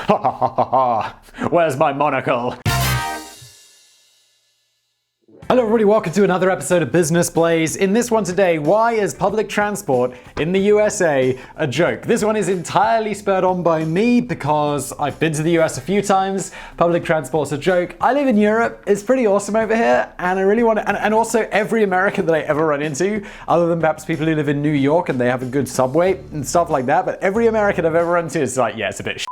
Ha ha ha ha ha. Where's my monocle? Hello everybody, welcome to another episode of Business Blaze. In this one today, why is public transport in the USA a joke? This one is entirely spurred on by me because I've been to the US a few times. Public transport's a joke. I live in Europe, it's pretty awesome over here, and I really want to, and also every American that I ever run into, other than perhaps people who live in New York and they have a good subway and stuff like that, but every American I've ever run into is like, yeah, it's a bit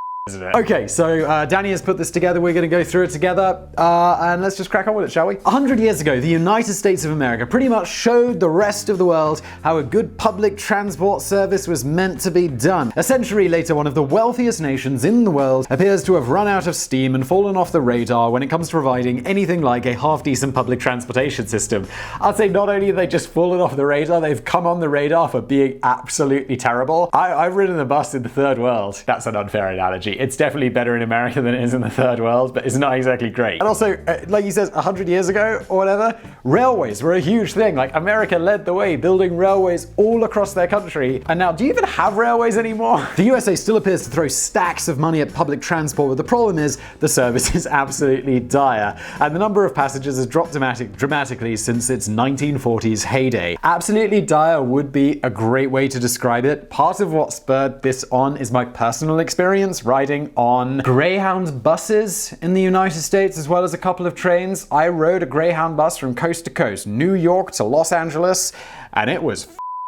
Okay, so Danny has put this together. We're going to go through it together, and let's just crack on with it, shall we? 100 years ago, the United States of America pretty much showed the rest of the world how a good public transport service was meant to be done. A century later, one of the wealthiest nations in the world appears to have run out of steam and fallen off the radar when it comes to providing anything like a half-decent public transportation system. I'd say not only have they just fallen off the radar, they've come on the radar for being absolutely terrible. I've ridden a bus in the third world. That's an unfair analogy. It's definitely better in America than it is in the third world, but it's not exactly great. And also, like he says, 100 years ago or whatever, railways were a huge thing. Like, America led the way, building railways all across their country. And now, do you even have railways anymore? The USA still appears to throw stacks of money at public transport, but the problem is the service is absolutely dire. And the number of passengers has dropped dramatically since its 1940s heyday. Absolutely dire would be a great way to describe it. Part of what spurred this on is my personal experience riding on Greyhound buses in the United States, as well as a couple of trains. I rode a Greyhound bus from coast to coast, New York to Los Angeles, and it was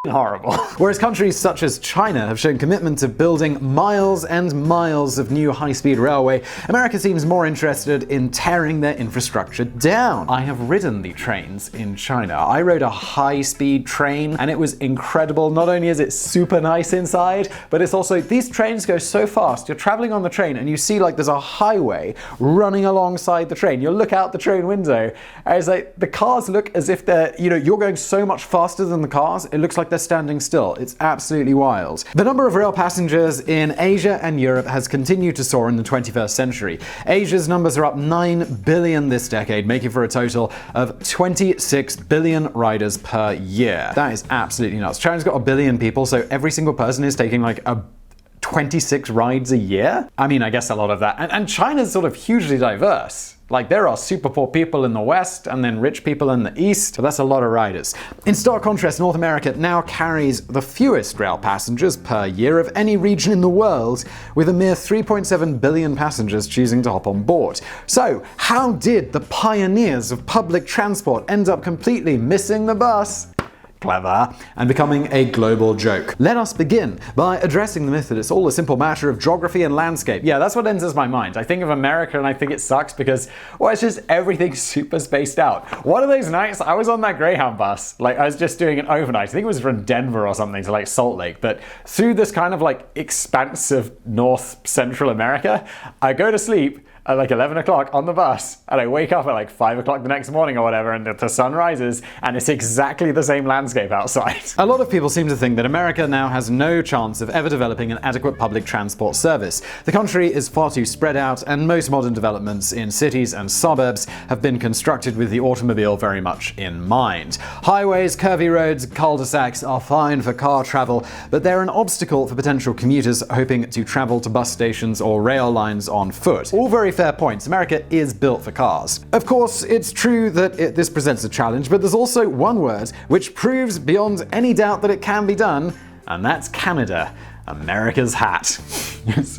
horrible. Whereas countries such as China have shown commitment to building miles and miles of new high-speed railway, America seems more interested in tearing their infrastructure down. I have ridden the trains in China. I rode a high-speed train and it was incredible. Not only is it super nice inside, but it's also, these trains go so fast. You're traveling on the train and you see like there's a highway running alongside the train. You look out the train window and it's like the cars look as if they're, you're going so much faster than the cars, it looks like they're standing still. It's absolutely wild. The number of rail passengers in Asia and Europe has continued to soar in the 21st century. Asia's numbers are up 9 billion this decade, making for a total of 26 billion riders per year. That is absolutely nuts. China's got 1 billion people, so every single person is taking like 26 rides a year? I mean, I guess a lot of that. And China's sort of hugely diverse. Like, there are super poor people in the West and then rich people in the East, so that's a lot of riders. In stark contrast, North America now carries the fewest rail passengers per year of any region in the world, with a mere 3.7 billion passengers choosing to hop on board. So, how did the pioneers of public transport end up completely missing the bus? Clever, and becoming a global joke. Let us begin by addressing the myth that it's all a simple matter of geography and landscape. Yeah, that's what enters my mind. I think of America and I think it sucks because, well, it's just everything's super spaced out. One of those nights, I was on that Greyhound bus, like I was just doing an overnight. I think it was from Denver or something to like Salt Lake, but through this kind of like expanse of North Central America, I go to sleep at like 11 o'clock on the bus, and I wake up at like 5 o'clock the next morning or whatever, and the sun rises, and it's exactly the same landscape outside. A lot of people seem to think that America now has no chance of ever developing an adequate public transport service. The country is far too spread out, and most modern developments in cities and suburbs have been constructed with the automobile very much in mind. Highways, curvy roads, cul-de-sacs are fine for car travel, but they're an obstacle for potential commuters hoping to travel to bus stations or rail lines on foot. All very fair points. America is built for cars. Of course, it's true that this presents a challenge, but there's also one word which proves beyond any doubt that it can be done, and that's Canada. America's hat.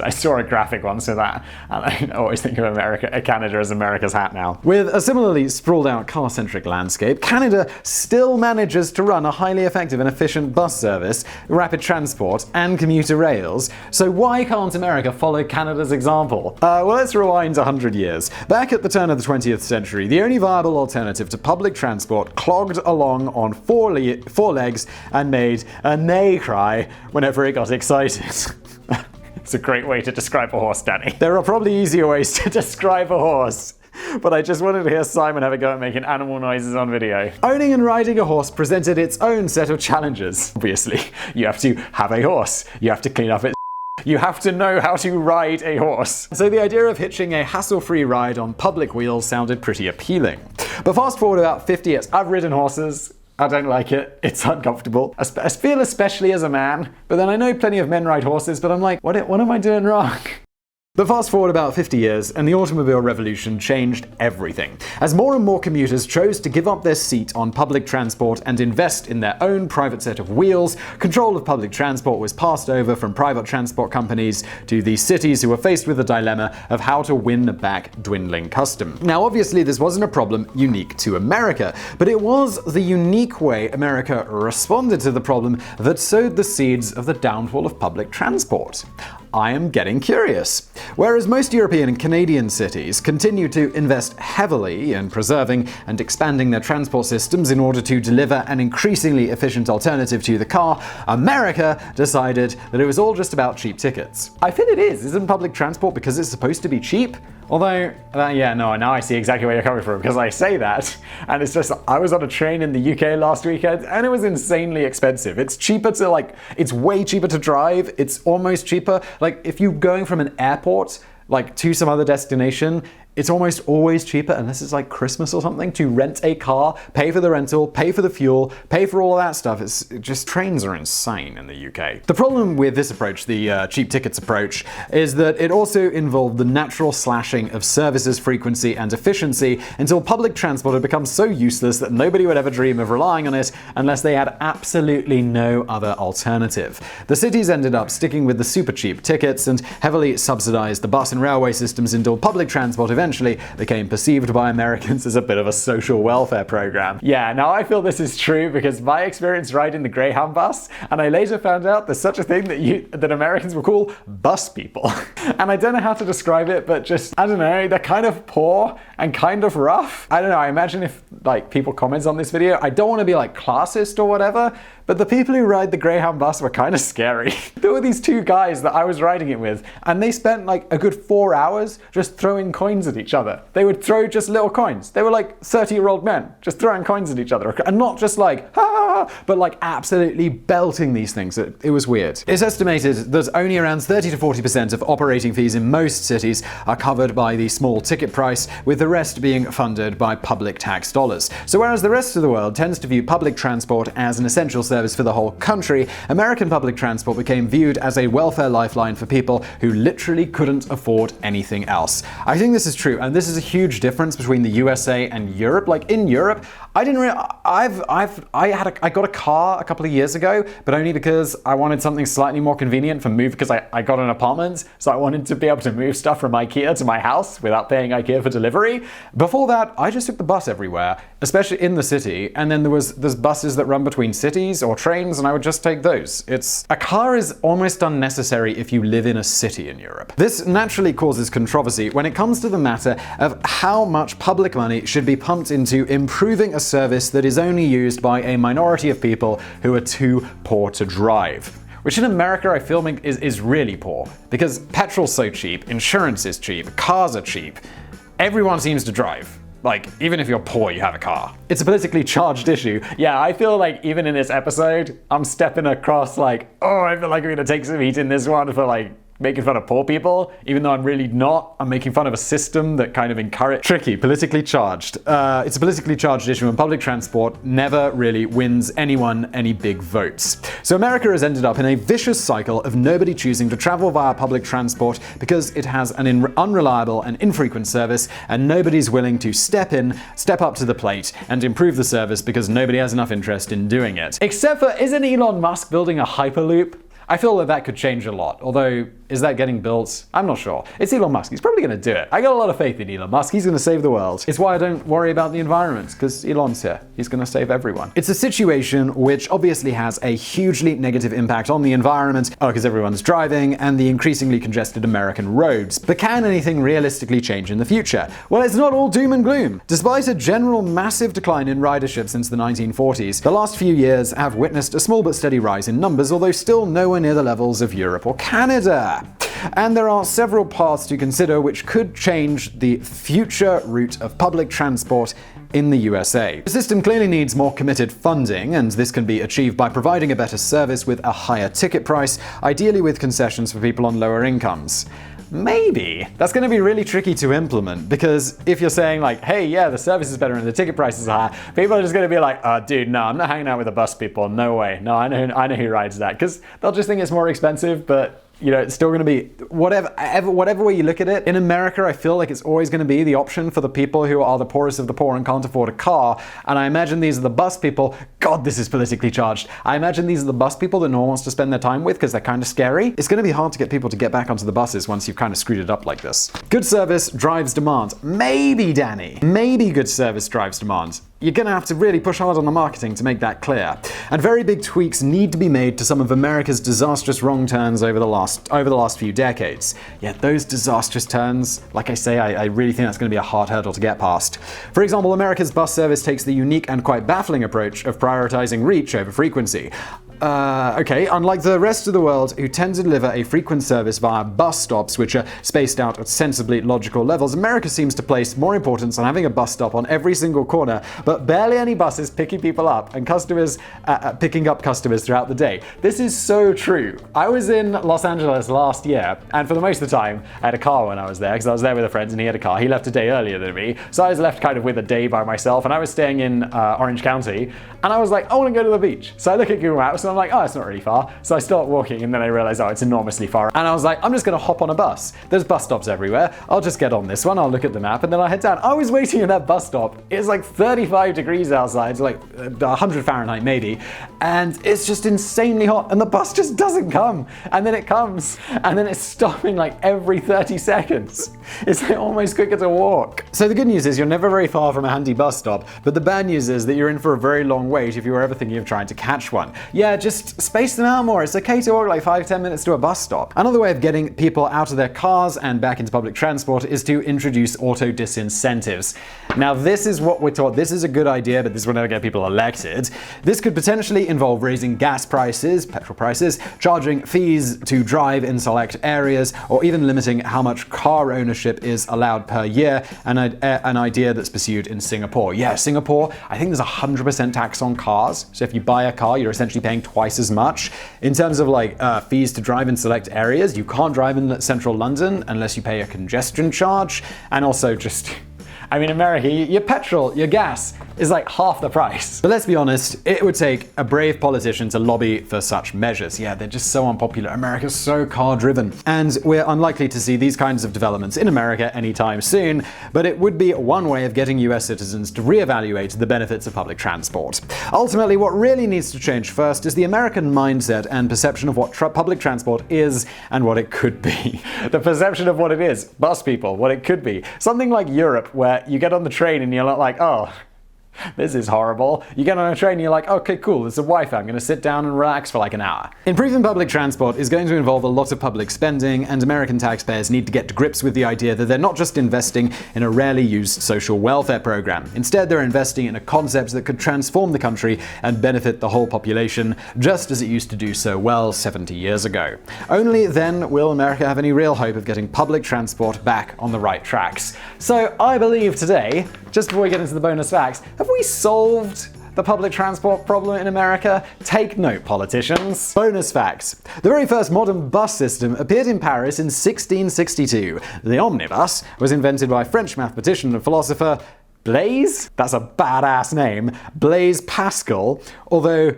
I saw a graphic once of that, and I always think of Canada as America's hat now. With a similarly sprawled out car-centric landscape, Canada still manages to run a highly effective and efficient bus service, rapid transport, and commuter rails. So why can't America follow Canada's example? Well, let's rewind 100 years. Back at the turn of the 20th century, the only viable alternative to public transport clogged along on four legs and made a neigh cry whenever it got excited. It's a great way to describe a horse, Danny. There are probably easier ways to describe a horse, but I just wanted to hear Simon have a go at making animal noises on video. Owning and riding a horse presented its own set of challenges. Obviously, you have to have a horse, you have to clean up its you have to know how to ride a horse. So the idea of hitching a hassle-free ride on public wheels sounded pretty appealing. But fast forward about 50 years, I've ridden horses. I don't like it. It's uncomfortable. I feel especially as a man, but then I know plenty of men ride horses, but I'm like, what am I doing wrong? But fast forward about 50 years, and the automobile revolution changed everything. As more and more commuters chose to give up their seat on public transport and invest in their own private set of wheels, control of public transport was passed over from private transport companies to the cities, who were faced with the dilemma of how to win back dwindling custom. Now, obviously, this wasn't a problem unique to America, but it was the unique way America responded to the problem that sowed the seeds of the downfall of public transport. I am getting curious. Whereas most European and Canadian cities continue to invest heavily in preserving and expanding their transport systems in order to deliver an increasingly efficient alternative to the car, America decided that it was all just about cheap tickets. I feel it is. Isn't public transport because it's supposed to be cheap? Although, now I see exactly where you're coming from, because I say that, and it's just, I was on a train in the UK last weekend, and it was insanely expensive. It's cheaper to, it's way cheaper to drive, it's almost cheaper. If you're going from an airport, to some other destination, it's almost always cheaper, unless it's Christmas or something, to rent a car, pay for the rental, pay for the fuel, pay for all of that stuff. Trains are insane in the UK. The problem with this approach, the cheap tickets approach, is that it also involved the natural slashing of services frequency and efficiency until public transport had become so useless that nobody would ever dream of relying on it unless they had absolutely no other alternative. The cities ended up sticking with the super cheap tickets and heavily subsidized the bus and railway systems until public transport eventually became perceived by Americans as a bit of a social welfare program. Yeah, now I feel this is true because my experience riding the Greyhound bus, and I later found out there's such a thing that Americans will call bus people. And I don't know how to describe it, but I don't know, they're kind of poor and kind of rough. I don't know, I imagine if people comment on this video, I don't want to be classist or whatever, but the people who ride the Greyhound bus were kind of scary. There were these two guys that I was riding it with, and they spent a good 4 hours just throwing coins at each other. They would throw just little coins. They were 30-year-old men just throwing coins at each other, and not just ha, but absolutely belting these things. It was weird. It's estimated that only around 30 to 40% of operating fees in most cities are covered by the small ticket price, with the rest being funded by public tax dollars. So whereas the rest of the world tends to view public transport as an essential service for the whole country, American public transport became viewed as a welfare lifeline for people who literally couldn't afford anything else. I think this is true, and this is a huge difference between the USA and Europe. In Europe, I didn't really. I got a car a couple of years ago, but only because I wanted something slightly more convenient for move. Because I got an apartment, so I wanted to be able to move stuff from IKEA to my house without paying IKEA for delivery. Before that, I just took the bus everywhere, especially in the city. And then there's buses that run between cities or trains, and I would just take those. A car is almost unnecessary if you live in a city in Europe. This naturally causes controversy when it comes to the matter of how much public money should be pumped into improving a service that is only used by a minority of people who are too poor to drive. Which in America I feel is really poor, because petrol's so cheap, insurance is cheap, cars are cheap, everyone seems to drive. Even if you're poor, you have a car. It's a politically charged issue. Yeah, I feel even in this episode, I'm stepping across I feel like I'm gonna take some heat in this one for making fun of poor people, even though I'm really not. I'm making fun of a system that kind of encourages tricky, politically charged. It's a politically charged issue, and public transport never really wins anyone any big votes. So America has ended up in a vicious cycle of nobody choosing to travel via public transport because it has an unreliable and infrequent service, and nobody's willing to step up to the plate and improve the service because nobody has enough interest in doing it. Except for, isn't Elon Musk building a Hyperloop? I feel that could change a lot, although is that getting built? I'm not sure. It's Elon Musk. He's probably going to do it. I got a lot of faith in Elon Musk. He's going to save the world. It's why I don't worry about the environment, because Elon's here. He's going to save everyone. It's a situation which obviously has a hugely negative impact on the environment, because everyone's driving, and the increasingly congested American roads. But can anything realistically change in the future? Well, it's not all doom and gloom. Despite a general massive decline in ridership since the 1940s, the last few years have witnessed a small but steady rise in numbers, although still nowhere near the levels of Europe or Canada. And there are several paths to consider which could change the future route of public transport in the USA. The system clearly needs more committed funding, and this can be achieved by providing a better service with a higher ticket price, ideally with concessions for people on lower incomes. Maybe. That's going to be really tricky to implement, because if you're saying hey, yeah, the service is better and the ticket prices are high, people are just going to be oh, dude, no, I'm not hanging out with the bus people. No way. No, I know who rides that, because they'll just think it's more expensive, but it's still going to be whatever way you look at it. In America, I feel like it's always going to be the option for the people who are the poorest of the poor and can't afford a car. And I imagine these are the bus people. God, this is politically charged. I imagine these are the bus people that no one wants to spend their time with because they're kind of scary. It's going to be hard to get people to get back onto the buses once you've kind of screwed it up like this. Good service drives demand. Maybe, Danny. Maybe good service drives demand. You're going to have to really push hard on the marketing to make that clear. And very big tweaks need to be made to some of America's disastrous wrong turns over the last few decades. Yet those disastrous turns, like I say, I really think that's going to be a hard hurdle to get past. For example, America's bus service takes the unique and quite baffling approach of prioritizing reach over frequency. Unlike the rest of the world, who tend to deliver a frequent service via bus stops which are spaced out at sensibly logical levels, America seems to place more importance on having a bus stop on every single corner, but barely any buses picking people up and customers picking up customers throughout the day. This is so true. I was in Los Angeles last year, and for the most of the time, I had a car when I was there, because I was there with a friend and he had a car. He left a day earlier than me, so I was left kind of with a day by myself, and I was staying in Orange County, and I was like, I want to go to the beach. So I look at Google Maps, and I'm like, oh, it's not really far. So I start walking, and then I realize, oh, it's enormously far. And I was like, I'm just going to hop on a bus. There's bus stops everywhere. I'll just get on this one. I'll look at the map, and then I'll head down. I was waiting at that bus stop. It's like 35 degrees outside. It's like 100 Fahrenheit maybe. And it's just insanely hot, and the bus just doesn't come. And then it comes, and then it's stopping like every 30 seconds. It's like almost quicker to walk. So the good news is you're never very far from a handy bus stop, but the bad news is that you're in for a very long wait if you were ever thinking of trying to catch one. Yeah, just space them out more. It's okay to walk like 5-10 minutes to a bus stop. Another way of getting people out of their cars and back into public transport is to introduce auto disincentives. Now, this is what we're taught. This is a good idea, but this will never get people elected. This could potentially involve raising gas prices, petrol prices, charging fees to drive in select areas, or even limiting how much car ownership is allowed per year, an idea that's pursued in Singapore. Yeah, Singapore, I think there's 100% tax on cars. So if you buy a car, you're essentially paying twice as much. In terms of fees to drive in select areas, you can't drive in central London unless you pay a congestion charge, and also just... America, your petrol, your gas is like half the price. But let's be honest, it would take a brave politician to lobby for such measures. Yeah, they're just so unpopular. America's so car-driven. And we're unlikely to see these kinds of developments in America anytime soon, but it would be one way of getting US citizens to reevaluate the benefits of public transport. Ultimately, what really needs to change first is the American mindset and perception of what public transport is and what it could be. The perception of what it is, bus people, what it could be. Something like Europe, where you get on the train and you're not like, oh, this is horrible. You get on a train and you're like, okay, cool, there's a Wi-Fi, I'm going to sit down and relax for like an hour. Improving public transport is going to involve a lot of public spending, and American taxpayers need to get to grips with the idea that they're not just investing in a rarely used social welfare program. Instead, they're investing in a concept that could transform the country and benefit the whole population, just as it used to do so well 70 years ago. Only then will America have any real hope of getting public transport back on the right tracks. So I believe today, just before we get into the bonus facts, have we solved the public transport problem in America? Take note, politicians. Bonus facts. The very first modern bus system appeared in Paris in 1662. The omnibus was invented by French mathematician and philosopher Blaise? That's a badass name. Blaise Pascal, although,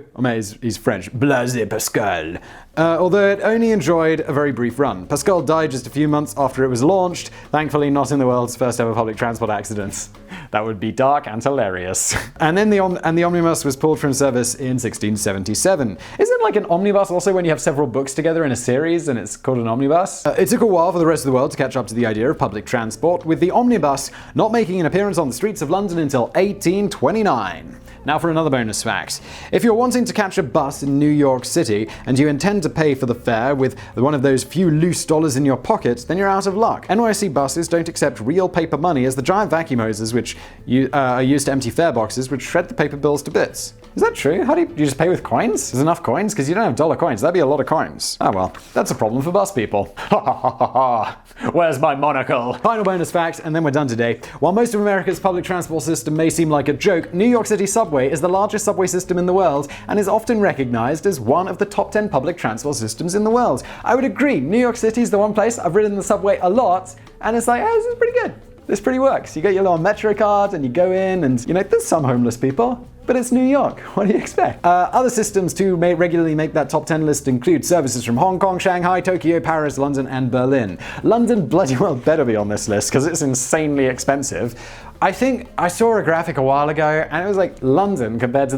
he's French, Blaise Pascal. Although it only enjoyed a very brief run. Pascal died just a few months after it was launched, thankfully not in the world's first ever public transport accident. That would be dark and hilarious. And then the omnibus was pulled from service in 1677. Isn't like an omnibus also when you have several books together in a series and it's called an omnibus? It took a while for the rest of the world to catch up to the idea of public transport, with the omnibus not making an appearance on the streets of London until 1829. Now for another bonus fact. If you're wanting to catch a bus in New York City and you intend to pay for the fare with one of those few loose dollars in your pocket, then you're out of luck. NYC buses don't accept real paper money, as the giant vacuum hoses which are used to empty fare boxes would shred the paper bills to bits. Is that true? How do you just pay with coins? There's enough coins? Because you don't have dollar coins. That'd be a lot of coins. Oh well, that's a problem for bus people. Ha ha ha ha ha. Where's my monocle? Final bonus fact, and then we're done today. While most of America's public transport system may seem like a joke, New York City subway is the largest subway system in the world and is often recognized as one of the top 10 public transport systems in the world. I would agree, New York City is the one place I've ridden the subway a lot, and it's like, oh, this is pretty good. this pretty works. You get your little Metro card and you go in and, there's some homeless people. But it's New York. What do you expect? Other systems to regularly make that top 10 list include services from Hong Kong, Shanghai, Tokyo, Paris, London, and Berlin. London bloody well better be on this list because it's insanely expensive. I think I saw a graphic a while ago and it was like London compared to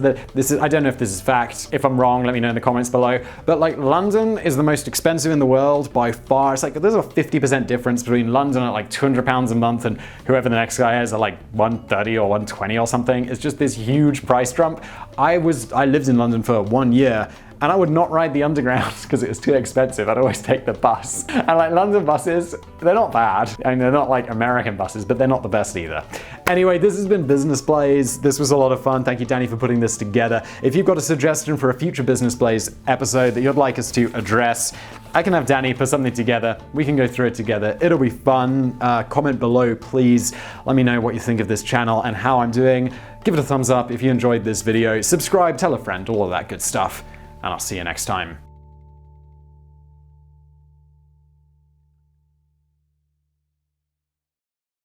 I don't know if this is fact. If I'm wrong, let me know in the comments below. But like London is the most expensive in the world by far. It's like there's a 50% difference between London at like £200 a month and whoever the next guy is at like 130 or 120 or something. It's just this huge price jump. I lived in London for 1 year. And I would not ride the underground because it was too expensive. I'd always take the bus. And like London buses, they're not bad. I mean, they're not like American buses, but they're not the best either. Anyway, this has been Business Blaze. This was a lot of fun. Thank you, Danny, for putting this together. If you've got a suggestion for a future Business Blaze episode that you'd like us to address, I can have Danny put something together. We can go through it together. It'll be fun. Comment below, please. Let me know what you think of this channel and how I'm doing. Give it a thumbs up if you enjoyed this video. Subscribe, tell a friend, all of that good stuff. And I'll see you next time.